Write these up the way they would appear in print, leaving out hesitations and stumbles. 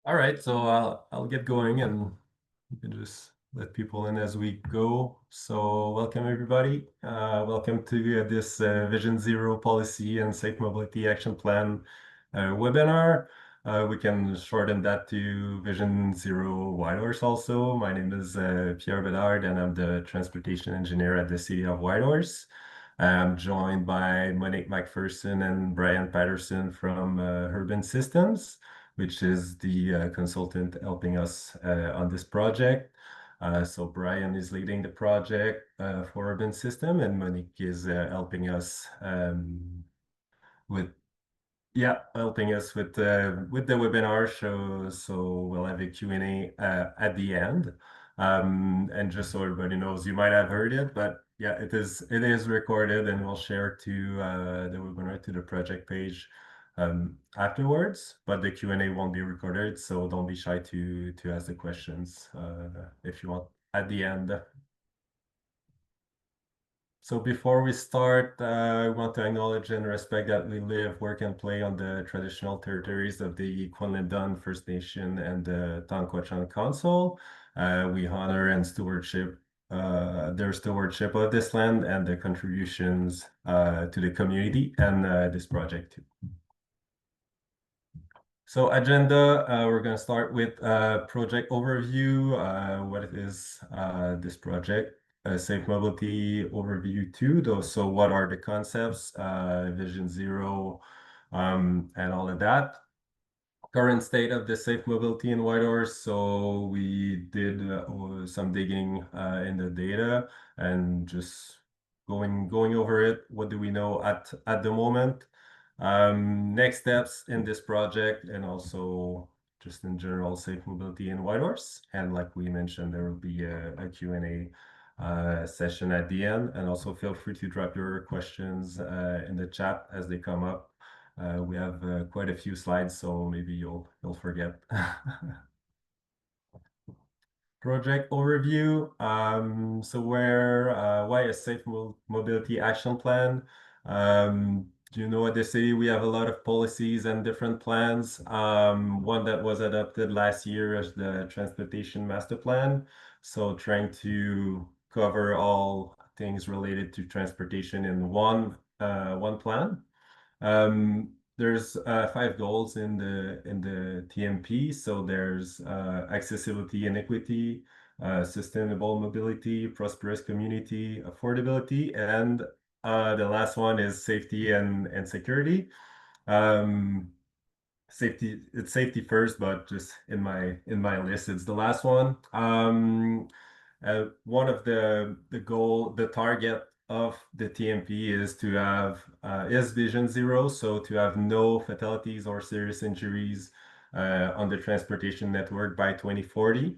All right, so I'll get going and you can just let people in as we go. So welcome everybody. Welcome to this Vision Zero Policy and Safe Mobility Action Plan webinar. We can shorten that to Vision Zero Whitehorse also. My name is Pierre Bedard and I'm the transportation engineer at the City of Whitehorse. I'm joined by Monique McPherson and Brian Patterson from Urban Systems, which is the consultant helping us on this project. So Brian is leading the project for Urban System, and Monique is helping us with helping us with the webinar show. So we'll have a Q&A at the end. And just so everybody knows, you might have heard it, but yeah, it is recorded and we'll share to the webinar to the project page afterwards. But the Q&A won't be recorded, so don't be shy to ask the questions if you want at the end. So before we start, I want to acknowledge and respect that we live, work, and play on the traditional territories of the Kwanlin First Nation and the Tanquachan Council. We honor and their stewardship of this land and the contributions to the community and this project too. So agenda, we're going to start with project overview, what it is this project, Safe Mobility Overview 2, though, so what are the concepts, Vision Zero, and all of that. Current state of the safe mobility in Whitehorse. So we did some digging in the data and just going over it. What do we know at the moment? Next steps in this project and also just in general safe mobility in Whitehorse. And like we mentioned, there will be a Q&A session at the end. And also feel free to drop your questions in the chat as they come up. We have quite a few slides, so maybe you'll forget. Project overview. So why a safe mobility action plan? Do you know at the city we have a lot of policies and different plans? One that was adopted last year is the transportation master plan. So trying to cover all things related to transportation in one plan. There's five goals in the TMP. So there's accessibility and equity, sustainable mobility, prosperous community, affordability, and the last one is safety and security. Um, it's safety first, but just in my list, it's the last one. One of the target of the TMP is to have is Vision Zero, so to have no fatalities or serious injuries on the transportation network by 2040,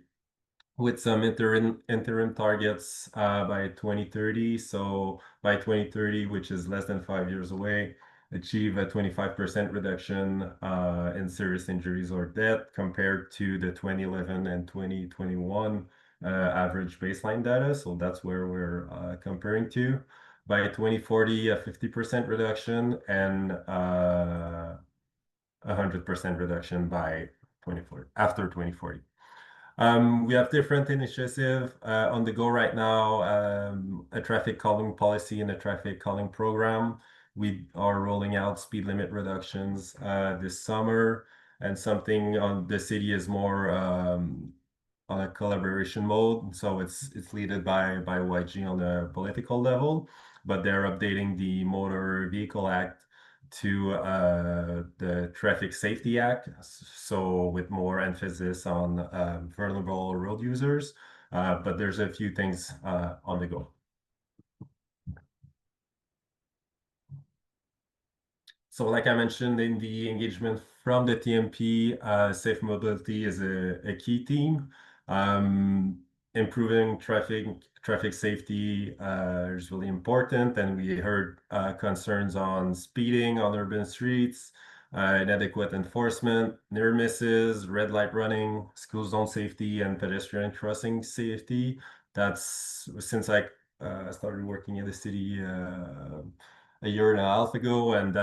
with some interim targets by 2030. So by 2030, which is less than 5 years away, achieve a 25% reduction in serious injuries or death compared to the 2011 and 2021 average baseline data. So that's where we're comparing to. By 2040, a 50% reduction and 100% reduction by 2040, after 2040. We have different initiatives on the go right now, a traffic calming policy and a traffic calming program. We are rolling out speed limit reductions this summer, and something on the city is more on a collaboration mode. So it's led by YG on a political level, but they're updating the Motor Vehicle Act to the Traffic Safety Act, so with more emphasis on vulnerable road users. But there's a few things on the go. So like I mentioned in the engagement from the TMP, safe mobility is a key theme. Improving traffic safety is really important, and we heard concerns on speeding on urban streets, inadequate enforcement, near misses, red light running, school zone safety, and pedestrian crossing safety. That's since I started working in the city a year and a half ago, and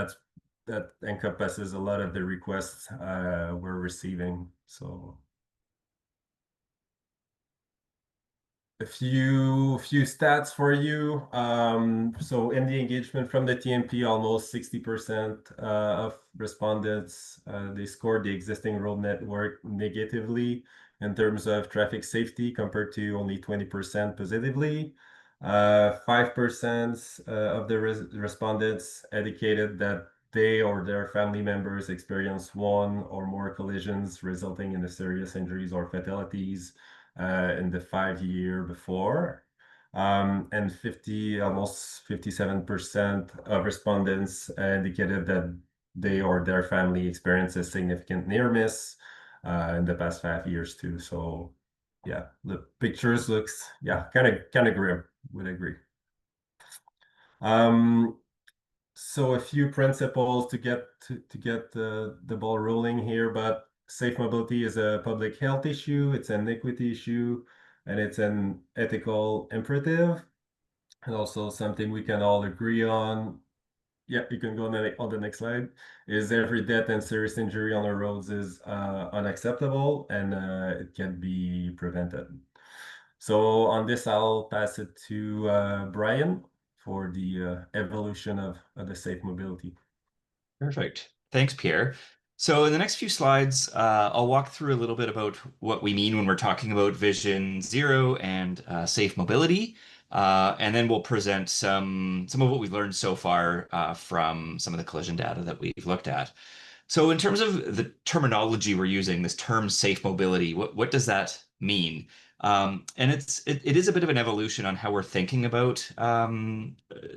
that encompasses a lot of the requests we're receiving. So a few stats for you. So in the engagement from the TMP, almost 60% of respondents they scored the existing road network negatively in terms of traffic safety, compared to only 20% positively. 5% of the respondents indicated that they or their family members experienced one or more collisions resulting in serious injuries or fatalities in the 5 year before. And almost 57% of respondents indicated that they or their family experienced a significant near miss in the past 5 years too. So yeah, the pictures looks, yeah, kind of grim, would agree. Um, so a few principles to get the ball rolling here, but safe mobility is a public health issue, it's an equity issue, and it's an ethical imperative, and also something we can all agree on. Yeah, you can go on the next slide. Is every death and serious injury on our roads is unacceptable, and it can be prevented. So on this, I'll pass it to Brian for the evolution of the safe mobility. Perfect. Thanks, Pierre. So in the next few slides, I'll walk through a little bit about what we mean when we're talking about Vision Zero and safe mobility. And then we'll present some of what we've learned so far from some of the collision data that we've looked at. So in terms of the terminology we're using, this term safe mobility, what does that mean? And it is a bit of an evolution on how we're thinking about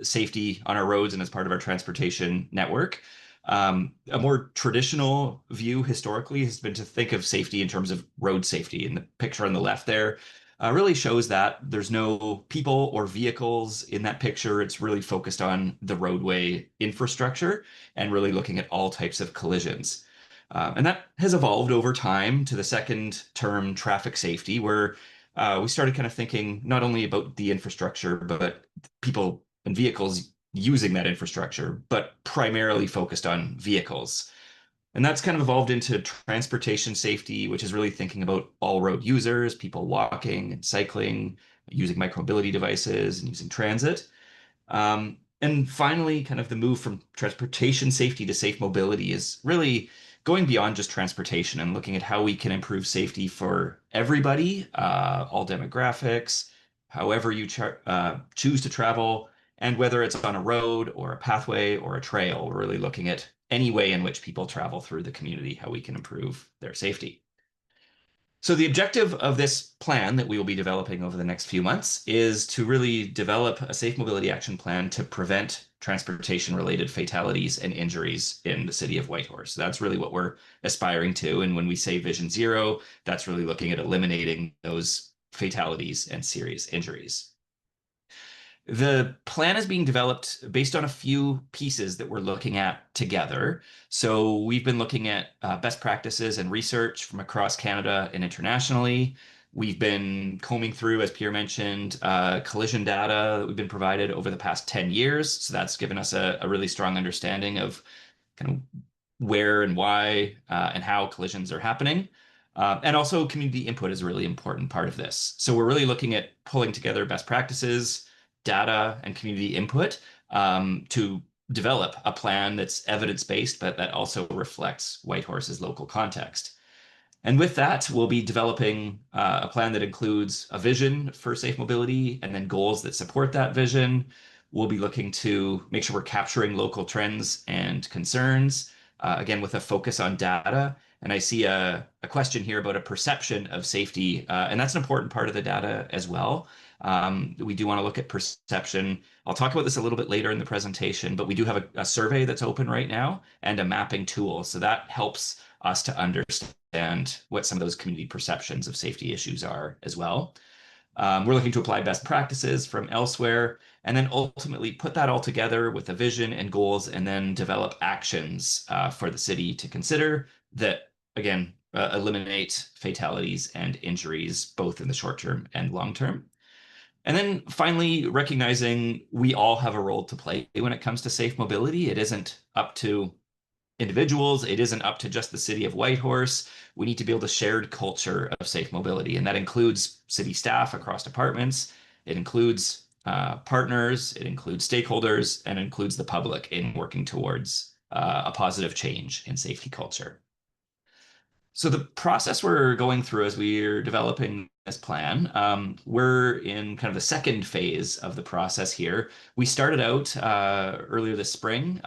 safety on our roads and as part of our transportation network. A more traditional view historically has been to think of safety in terms of road safety. And the picture on the left there really shows that there's no people or vehicles in that picture. It's really focused on the roadway infrastructure and really looking at all types of collisions. And that has evolved over time to the second term, traffic safety, where we started kind of thinking not only about the infrastructure, but people and vehicles using that infrastructure, but primarily focused on vehicles. And that's kind of evolved into transportation safety, which is really thinking about all road users, people walking and cycling, using micromobility devices and using transit. And finally, kind of the move from transportation safety to safe mobility is really going beyond just transportation and looking at how we can improve safety for everybody, all demographics, however you choose to travel, and whether it's on a road or a pathway or a trail. We're really looking at any way in which people travel through the community, how we can improve their safety. So the objective of this plan that we will be developing over the next few months is to really develop a safe mobility action plan to prevent transportation-related fatalities and injuries in the city of Whitehorse. That's really what we're aspiring to. And when we say Vision Zero, that's really looking at eliminating those fatalities and serious injuries. The plan is being developed based on a few pieces that we're looking at together. So we've been looking at best practices and research from across Canada and internationally. We've been combing through, as Pierre mentioned, collision data that we've been provided over the past 10 years. So that's given us a really strong understanding of kind of where and why and how collisions are happening. And also community input is a really important part of this. So we're really looking at pulling together best practices, data, and community input to develop a plan that's evidence-based, but that also reflects Whitehorse's local context. And with that, we'll be developing a plan that includes a vision for safe mobility and then goals that support that vision. We'll be looking to make sure we're capturing local trends and concerns, again, with a focus on data. And I see a question here about a perception of safety, and that's an important part of the data as well. We do want to look at perception. I'll talk about this a little bit later in the presentation, but we do have a survey that's open right now and a mapping tool. So that helps us to understand what some of those community perceptions of safety issues are as well. We're looking to apply best practices from elsewhere and then ultimately put that all together with a vision and goals and then develop actions for the city to consider that, again, eliminate fatalities and injuries both in the short term and long term. And then finally, recognizing we all have a role to play when it comes to safe mobility. It isn't up to individuals. It isn't up to just the city of Whitehorse. We need to build a shared culture of safe mobility, and that includes city staff across departments. It includes partners, it includes stakeholders, and it includes the public in working towards a positive change in safety culture. So the process we're going through as we're developing this plan, we're in kind of the second phase of the process here. We started out earlier this spring,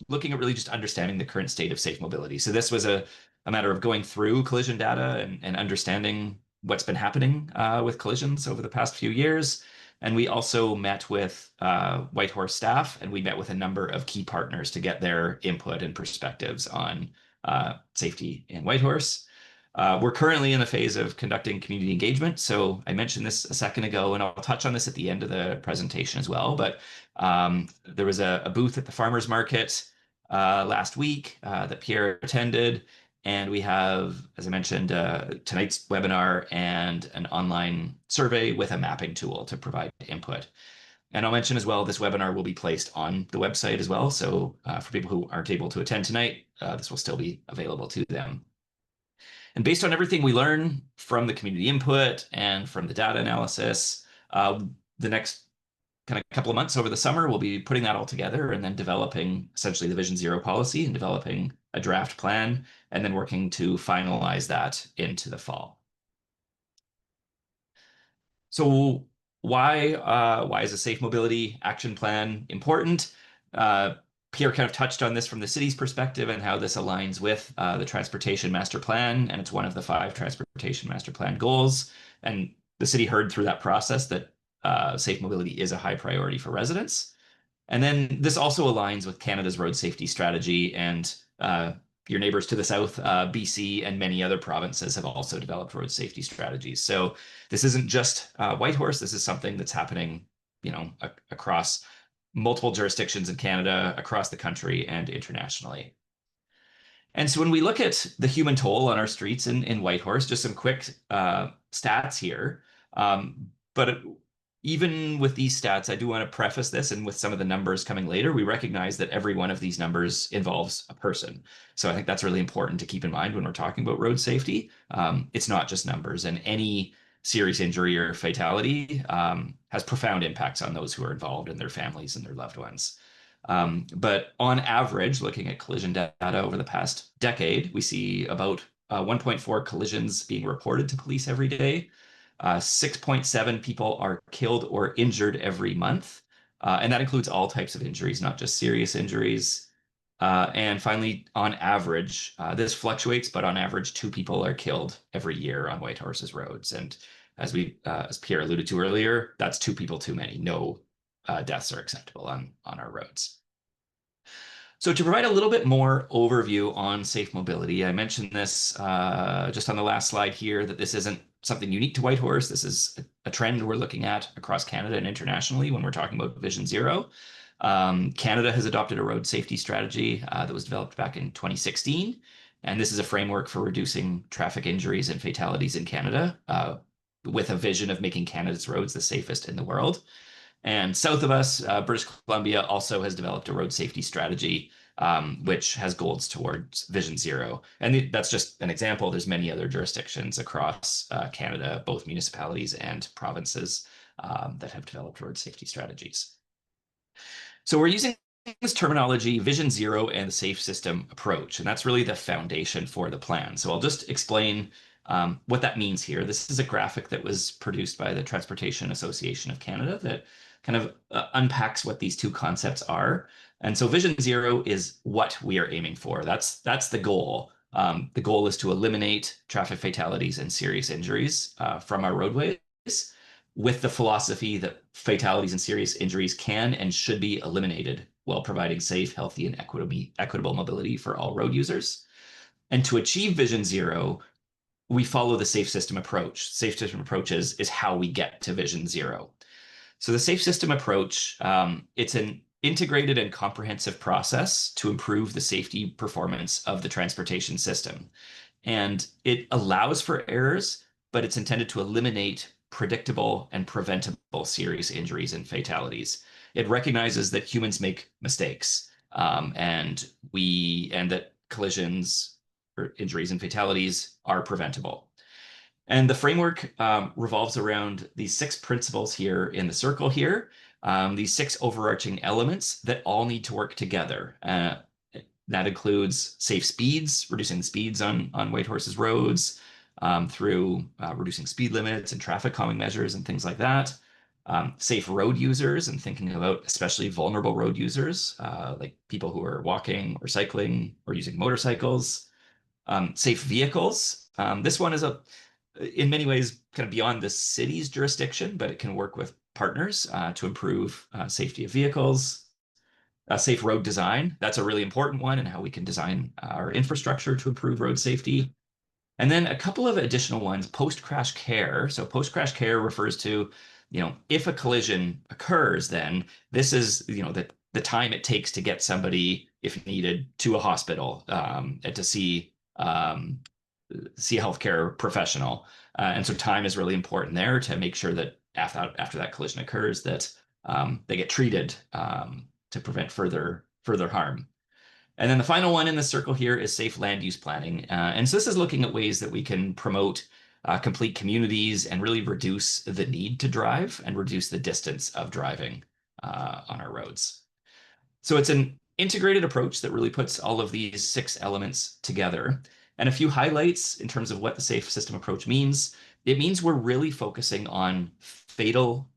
looking at really just understanding the current state of safe mobility. So this was a matter of going through collision data and understanding what's been happening with collisions over the past few years. And we also met with Whitehorse staff, and we met with a number of key partners to get their input and perspectives on safety in Whitehorse. We're currently in the phase of conducting community engagement. So I mentioned this a second ago, and I'll touch on this at the end of the presentation as well. But there was a booth at the farmers market last week that Pierre attended. And we have, as I mentioned, tonight's webinar and an online survey with a mapping tool to provide input. And I'll mention as well, this webinar will be placed on the website as well. So for people who aren't able to attend tonight, this will still be available to them. And based on everything we learn from the community input and from the data analysis, the next kind of couple of months over the summer, we'll be putting that all together and then developing essentially the Vision Zero policy and developing a draft plan, and then working to finalize that into the fall. So why is a safe mobility action plan important? Pierre kind of touched on this from the city's perspective and how this aligns with the transportation master plan, and it's one of the 5 transportation master plan goals. And the city heard through that process that safe mobility is a high priority for residents. And then this also aligns with Canada's road safety strategy, and your neighbors to the south, BC and many other provinces have also developed road safety strategies. So this isn't just Whitehorse. This is something that's happening, across multiple jurisdictions in Canada, across the country, and internationally. And so when we look at the human toll on our streets in Whitehorse, just some quick stats here. But even with these stats, I do want to preface this, and with some of the numbers coming later, we recognize that every one of these numbers involves a person. So I think that's really important to keep in mind when we're talking about road safety. It's not just numbers, and any serious injury or fatality has profound impacts on those who are involved and their families and their loved ones. But on average, looking at collision data over the past decade, we see about 1.4 collisions being reported to police every day. 6.7 people are killed or injured every month. And that includes all types of injuries, not just serious injuries. And finally, on average, this fluctuates, but on average, 2 people are killed every year on Whitehorse's roads. And as Pierre alluded to earlier, that's 2 people too many. No deaths are acceptable on our roads. So to provide a little bit more overview on safe mobility, I mentioned this just on the last slide here, that this isn't something unique to Whitehorse. This is a trend we're looking at across Canada and internationally when we're talking about Vision Zero. Canada has adopted a road safety strategy that was developed back in 2016. And this is a framework for reducing traffic injuries and fatalities in Canada with a vision of making Canada's roads the safest in the world. And south of us, British Columbia also has developed a road safety strategy, which has goals towards Vision Zero. And that's just an example. There's many other jurisdictions across Canada, both municipalities and provinces, that have developed road safety strategies. So we're using this terminology, Vision Zero and the safe system approach, and that's really the foundation for the plan. So I'll just explain what that means here. This is a graphic that was produced by the Transportation Association of Canada that kind of unpacks what these 2 concepts are. And so Vision Zero is what we are aiming for. That's the goal. The goal is to eliminate traffic fatalities and serious injuries from our roadways, with the philosophy that fatalities and serious injuries can and should be eliminated while providing safe, healthy, and equitable mobility for all road users. And to achieve Vision Zero, we follow the safe system approach. Safe system approach is how we get to Vision Zero. So the safe system approach, it's an integrated and comprehensive process to improve the safety performance of the transportation system. And it allows for errors, but it's intended to eliminate predictable and preventable serious injuries and fatalities. It recognizes that humans make mistakes, and that collisions or injuries and fatalities are preventable. And the framework revolves around these six principles here in the circle here, these six overarching elements that all need to work together. That includes safe speeds, reducing the speeds on Whitehorse's roads through reducing speed limits and traffic calming measures and things like that. Safe road users and thinking about especially vulnerable road users, like people who are walking or cycling or using motorcycles. Safe vehicles. This one is in many ways kind of beyond the city's jurisdiction, but it can work with partners to improve safety of vehicles. Safe road design, that's a really important one, and how we can design our infrastructure to improve road safety. And then a couple of additional ones, post-crash care. So post-crash care refers to, if a collision occurs, then this is, the time it takes to get somebody, if needed, to a hospital and to see a healthcare professional. And so time is really important there to make sure that after that collision occurs, that they get treated to prevent further harm. And then the final one in the circle here is safe land use planning. And so this is looking at ways that we can promote complete communities and really reduce the need to drive and reduce the distance of driving on our roads. So it's an integrated approach that really puts all of these six elements together. And a few highlights in terms of what the safe system approach means. It means we're really focusing on fatal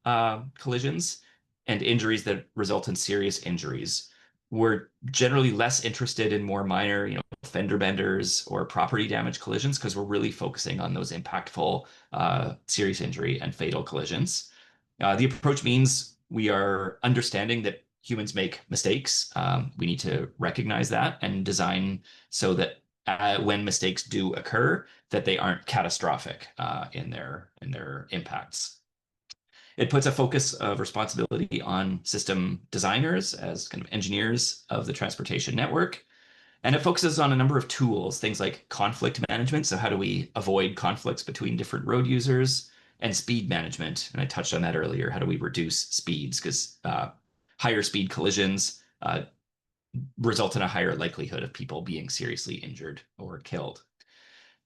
collisions and injuries that result in serious injuries. We're generally less interested in more minor, fender benders or property damage collisions because we're really focusing on those impactful serious injury and fatal collisions. The approach means we are understanding that humans make mistakes. We need to recognize that and design so that when mistakes do occur, that they aren't catastrophic in their impacts. It puts a focus of responsibility on system designers as kind of engineers of the transportation network. And it focuses on a number of tools, things like conflict management. So how do we avoid conflicts between different road users, and speed management? And I touched on that earlier. How do we reduce speeds? Because higher speed collisions result in a higher likelihood of people being seriously injured or killed.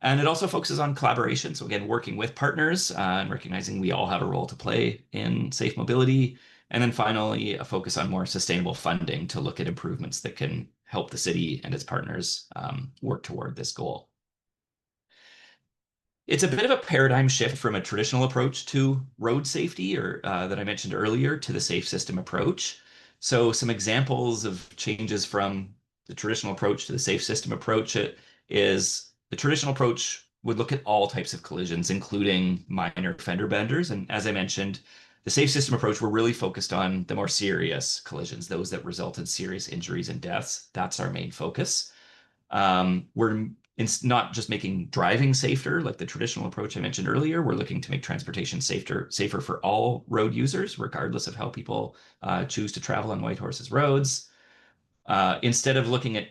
And it also focuses on collaboration. So again, working with partners and recognizing we all have a role to play in safe mobility. And then finally, a focus on more sustainable funding to look at improvements that can help the city and its partners work toward this goal. It's a bit of a paradigm shift from a traditional approach to road safety, or that I mentioned earlier, to the safe system approach. So some examples of changes from the traditional approach to the safe system approach is the traditional approach would look at all types of collisions, including minor fender benders. And as I mentioned, the safe system approach, we're really focused on the more serious collisions, those that result in serious injuries and deaths. That's our main focus. It's not just making driving safer, like the traditional approach I mentioned earlier. We're looking to make transportation safer for all road users, regardless of how people choose to travel on Whitehorse's roads. Instead of looking at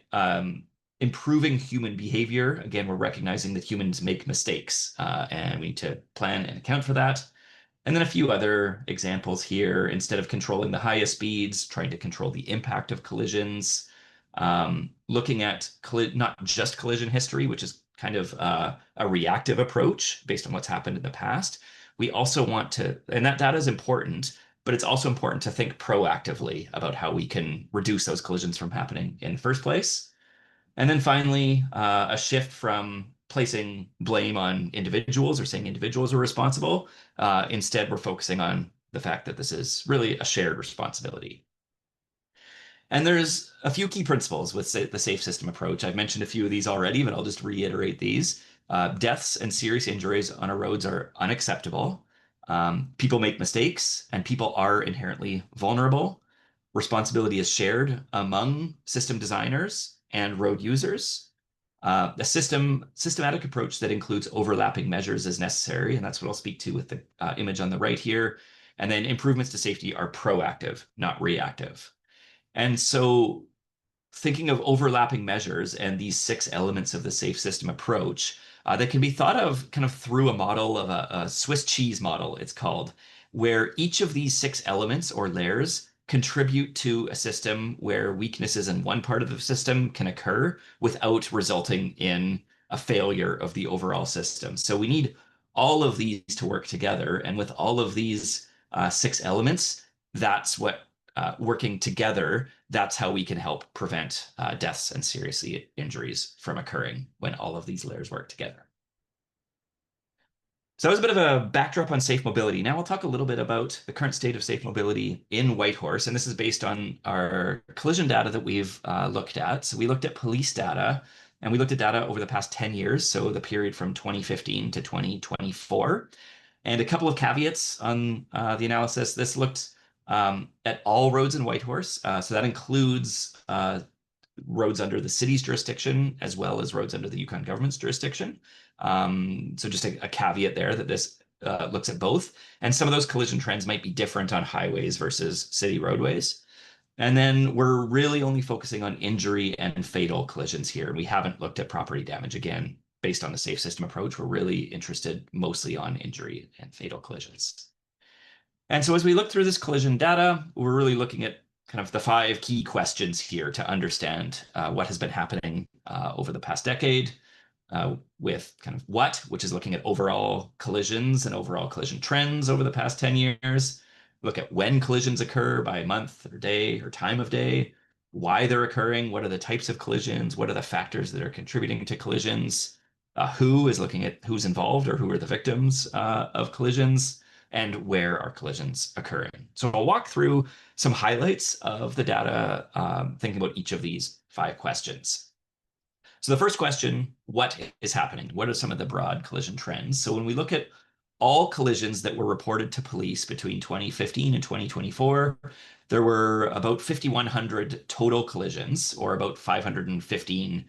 improving human behavior, again, we're recognizing that humans make mistakes, and we need to plan and account for that. And then a few other examples here. Instead of controlling the highest speeds, trying to control the impact of collisions, looking at not just collision history, which is kind of a reactive approach based on what's happened in the past. We also want to, and that is important, but it's also important to think proactively about how we can reduce those collisions from happening in the first place. And then finally, a shift from placing blame on individuals or saying individuals are responsible. Instead, we're focusing on the fact that this is really a shared responsibility. And there's a few key principles with the safe system approach. I've mentioned a few of these already, but I'll just reiterate these. Deaths and serious injuries on our roads are unacceptable. People make mistakes, and people are inherently vulnerable. Responsibility is shared among system designers and road users. A systematic approach that includes overlapping measures is necessary, and that's what I'll speak to with the image on the right here. And then improvements to safety are proactive, not reactive. And so thinking of overlapping measures and these six elements of the safe system approach that can be thought of kind of through a model of a Swiss cheese model, it's called, where each of these six elements or layers contribute to a system where weaknesses in one part of the system can occur without resulting in a failure of the overall system. So we need all of these to work together. And with all of these six elements, that's what working together, that's how we can help prevent deaths and serious injuries from occurring when all of these layers work together. So that was a bit of a backdrop on safe mobility. Now I'll talk a little bit about the current state of safe mobility in Whitehorse, and this is based on our collision data that we've looked at. So we looked at police data, and we looked at data over the past 10 years, so the period from 2015 to 2024. And a couple of caveats on the analysis. This looked at all roads in Whitehorse, so that includes roads under the city's jurisdiction as well as roads under the Yukon government's jurisdiction. So just a caveat there that this looks at both. And some of those collision trends might be different on highways versus city roadways. And then we're really only focusing on injury and fatal collisions here. We haven't looked at property damage again. Based on the safe system approach, we're really interested mostly on injury and fatal collisions. And so as we look through this collision data, we're really looking at kind of the five key questions here to understand what has been happening over the past decade with kind of what, which is looking at overall collisions and overall collision trends over the past 10 years. Look at when collisions occur by month or day or time of day, why they're occurring, what are the types of collisions, what are the factors that are contributing to collisions, who is looking at who's involved or who are the victims of collisions, and where are collisions occurring. So I'll walk through some highlights of the data, thinking about each of these five questions. So the first question, what is happening? What are some of the broad collision trends? So when we look at all collisions that were reported to police between 2015 and 2024, there were about 5,100 total collisions, or about 515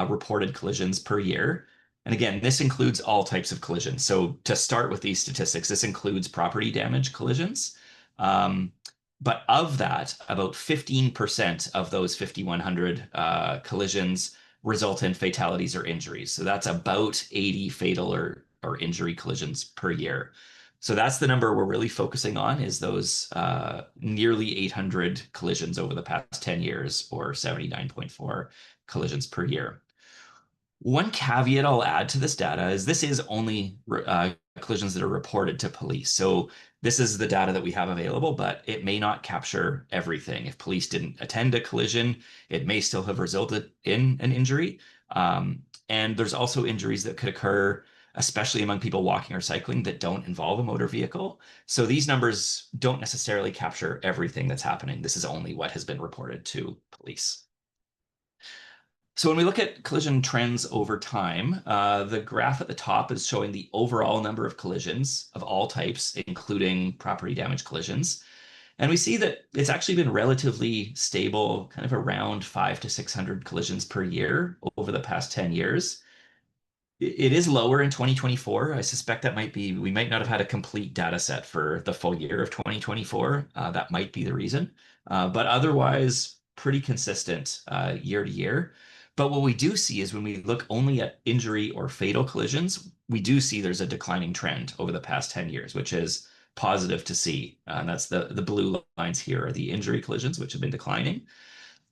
reported collisions per year. And again, this includes all types of collisions. So to start with these statistics, this includes property damage collisions. But of that, about 15% of those 5,100 collisions result in fatalities or injuries. So that's about 80 fatal or injury collisions per year. So that's the number we're really focusing on, is those nearly 800 collisions over the past 10 years, or 79.4 collisions per year. One caveat I'll add to this data is this is only collisions that are reported to police. So this is the data that we have available, but it may not capture everything. If police didn't attend a collision, it may still have resulted in an injury. And there's also injuries that could occur, especially among people walking or cycling, that don't involve a motor vehicle. So these numbers don't necessarily capture everything that's happening. This is only what has been reported to police. So when we look at collision trends over time, the graph at the top is showing the overall number of collisions of all types, including property damage collisions. And we see that it's actually been relatively stable, kind of around 500 to 600 collisions per year over the past 10 years. It is lower in 2024. I suspect that we might not have had a complete data set for the full year of 2024. That might be the reason. But otherwise, pretty consistent year to year. But what we do see is when we look only at injury or fatal collisions, we do see there's a declining trend over the past 10 years, which is positive to see. And that's the blue lines here are the injury collisions, which have been declining.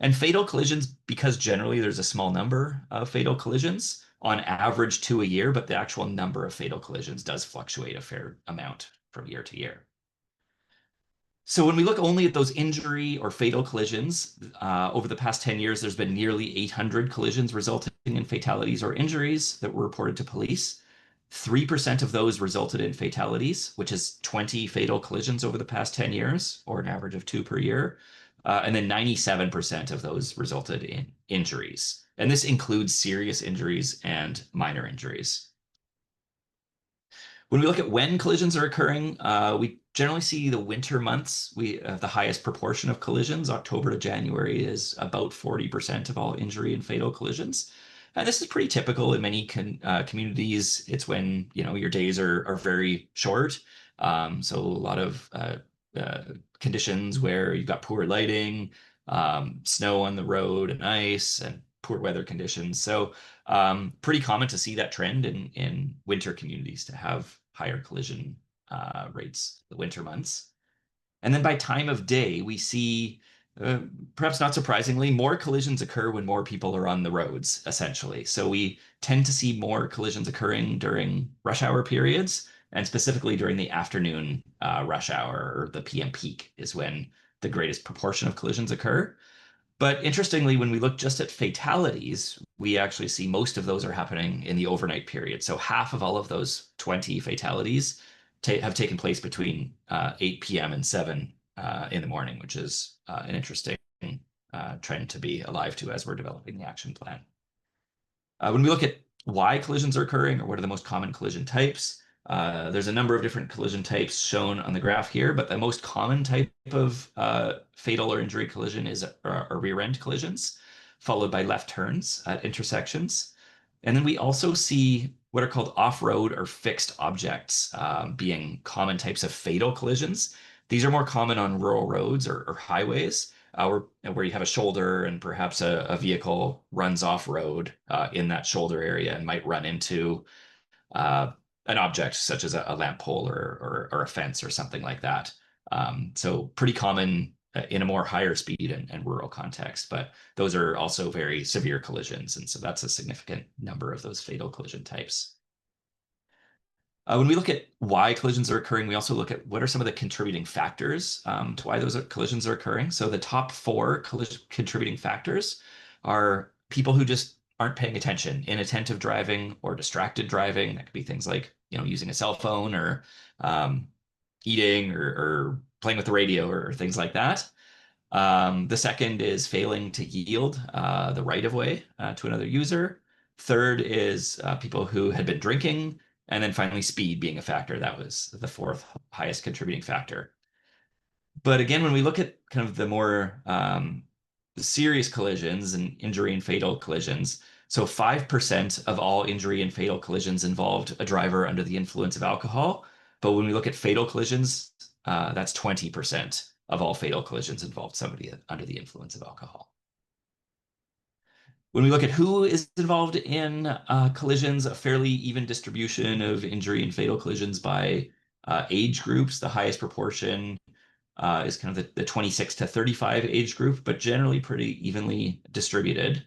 And fatal collisions, because generally there's a small number of fatal collisions, on average 2 a year, but the actual number of fatal collisions does fluctuate a fair amount from year to year. So when we look only at those injury or fatal collisions, over the past 10 years, there's been nearly 800 collisions resulting in fatalities or injuries that were reported to police. 3% of those resulted in fatalities, which is 20 fatal collisions over the past 10 years, or an average of 2 per year. And then 97% of those resulted in injuries. And this includes serious injuries and minor injuries. When we look at when collisions are occurring, we generally see the winter months. We have the highest proportion of collisions. October to January is about 40% of all injury and fatal collisions. And this is pretty typical in many communities. It's when, your days are very short. So a lot of conditions where you've got poor lighting, snow on the road and ice, and poor weather conditions. So pretty common to see that trend in winter communities to have higher collision rates the winter months. And then by time of day, we see, uh, perhaps not surprisingly, more collisions occur when more people are on the roads, essentially. So we tend to see more collisions occurring during rush hour periods, and specifically during the afternoon rush hour, or the PM peak is when the greatest proportion of collisions occur. But interestingly, when we look just at fatalities, we actually see most of those are happening in the overnight period. So half of all of those 20 fatalities have taken place between 8 p.m. and 7 in the morning, which is an interesting trend to be alive to as we're developing the action plan. When we look at why collisions are occurring, or what are the most common collision types, there's a number of different collision types shown on the graph here, but the most common type of fatal or injury collision is rear end collisions, followed by left turns at intersections. And then we also see what are called off-road or fixed objects being common types of fatal collisions. These are more common on rural roads or highways, where you have a shoulder and perhaps a vehicle runs off road in that shoulder area and might run into uh, an object such as a lamp pole or a fence or something like that. So pretty common in a more higher speed and rural context, but those are also very severe collisions. And so that's a significant number of those fatal collision types. When we look at why collisions are occurring, we also look at what are some of the contributing factors to why those collisions are occurring. So the top four contributing factors are people who just aren't paying attention, inattentive driving or distracted driving. That could be things like, using a cell phone or eating or playing with the radio or things like that. The second is failing to yield the right of way to another user. Third is people who had been drinking. And then finally, speed being a factor. That was the fourth highest contributing factor. But again, when we look at kind of the more serious collisions and injury and fatal collisions, so 5% of all injury and fatal collisions involved a driver under the influence of alcohol. But when we look at fatal collisions, that's 20% of all fatal collisions involved somebody under the influence of alcohol. When we look at who is involved in collisions, a fairly even distribution of injury and fatal collisions by age groups. The highest proportion is kind of the 26 to 35 age group, but generally pretty evenly distributed.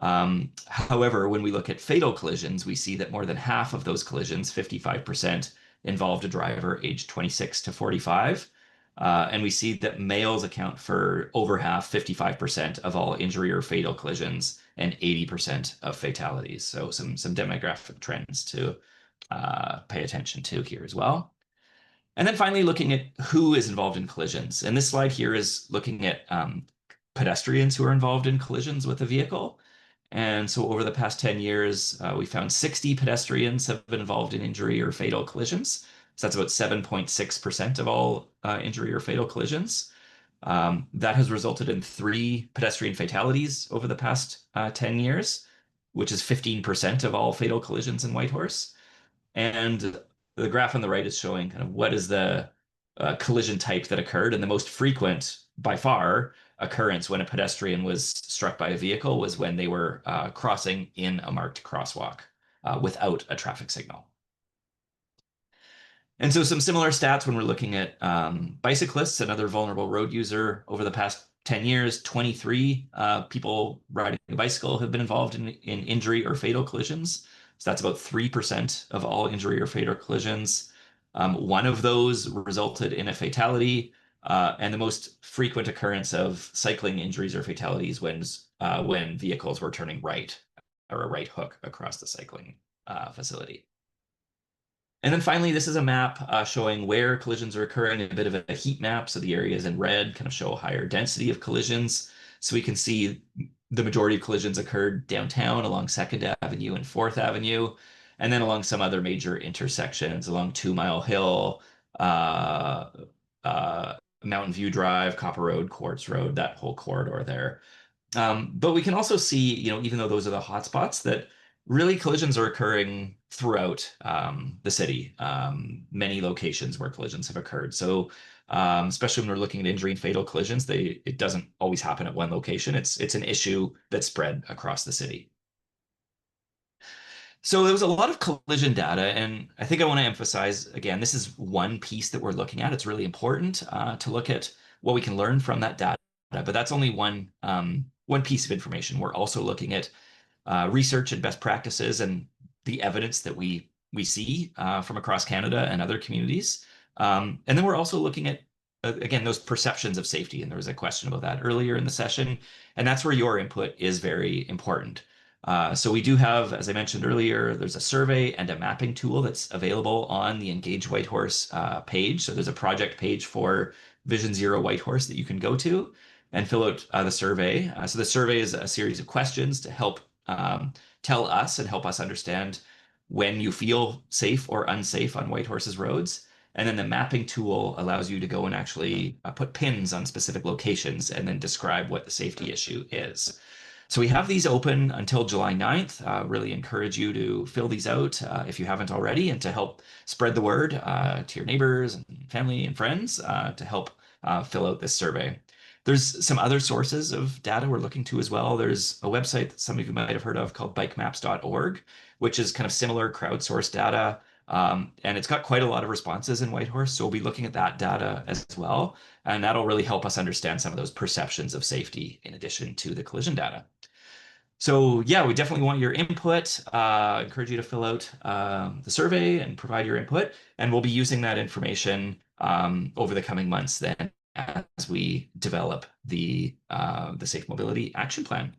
However, when we look at fatal collisions, we see that more than half of those collisions, 55%, involved a driver aged 26 to 45. And we see that males account for over half, 55% of all injury or fatal collisions and 80% of fatalities. So some demographic trends to pay attention to here as well. And then finally, looking at who is involved in collisions. And this slide here is looking at pedestrians who are involved in collisions with a vehicle. And so over the past 10 years, we found 60 pedestrians have been involved in injury or fatal collisions. So that's about 7.6% of all injury or fatal collisions. That has resulted in 3 pedestrian fatalities over the past 10 years, which is 15% of all fatal collisions in Whitehorse. And the graph on the right is showing kind of what is the collision type that occurred. And the most frequent, by far, occurrence when a pedestrian was struck by a vehicle was when they were crossing in a marked crosswalk without a traffic signal. And so some similar stats when we're looking at bicyclists, another vulnerable road user over the past 10 years, 23 people riding a bicycle have been involved in injury or fatal collisions. So that's about 3% of all injury or fatal collisions. One of those resulted in a fatality, and the most frequent occurrence of cycling injuries or fatalities when vehicles were turning right or a right hook across the cycling facility. And then finally, this is a map showing where collisions are occurring, a bit of a heat map. So the areas in red kind of show a higher density of collisions. So we can see the majority of collisions occurred downtown along 2nd Avenue and 4th Avenue, and then along some other major intersections along 2 Mile Hill, Mountain View Drive, Copper Road, Quartz Road, that whole corridor there. But we can also see, even though those are the hotspots, that really collisions are occurring throughout the city, many locations where collisions have occurred. So especially when we're looking at injury and fatal collisions, it doesn't always happen at one location. It's an issue that's spread across the city. So there was a lot of collision data, and I think I want to emphasize again, this is one piece that we're looking at. It's really important to look at what we can learn from that data, but that's only one piece of information. We're also looking at research and best practices and the evidence that we see from across Canada and other communities. And then we're also looking at again those perceptions of safety. And there was a question about that earlier in the session, and that's where your input is very important. So we do have, as I mentioned earlier, there's a survey and a mapping tool that's available on the Engage Whitehorse page. So there's a project page for Vision Zero Whitehorse that you can go to and fill out the survey. So the survey is a series of questions to help tell us and help us understand when you feel safe or unsafe on Whitehorse's roads. And then the mapping tool allows you to go and actually put pins on specific locations and then describe what the safety issue is. So we have these open until July 9th. Really encourage you to fill these out if you haven't already, and to help spread the word to your neighbors and family and friends to help fill out this survey. There's some other sources of data we're looking to as well. There's a website that some of you might have heard of called bikemaps.org, which is kind of similar crowdsourced data. And it's got quite a lot of responses in Whitehorse. So we'll be looking at that data as well. And that'll really help us understand some of those perceptions of safety in addition to the collision data. So yeah, we definitely want your input. Encourage you to fill out the survey and provide your input. And we'll be using that information over the coming months then as we develop the Safe Mobility Action Plan.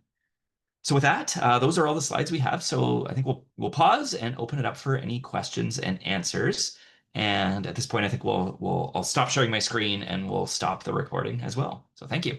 So with that, those are all the slides we have. So I think we'll pause and open it up for any questions and answers. And at this point, I think I'll stop sharing my screen and we'll stop the recording as well. So thank you.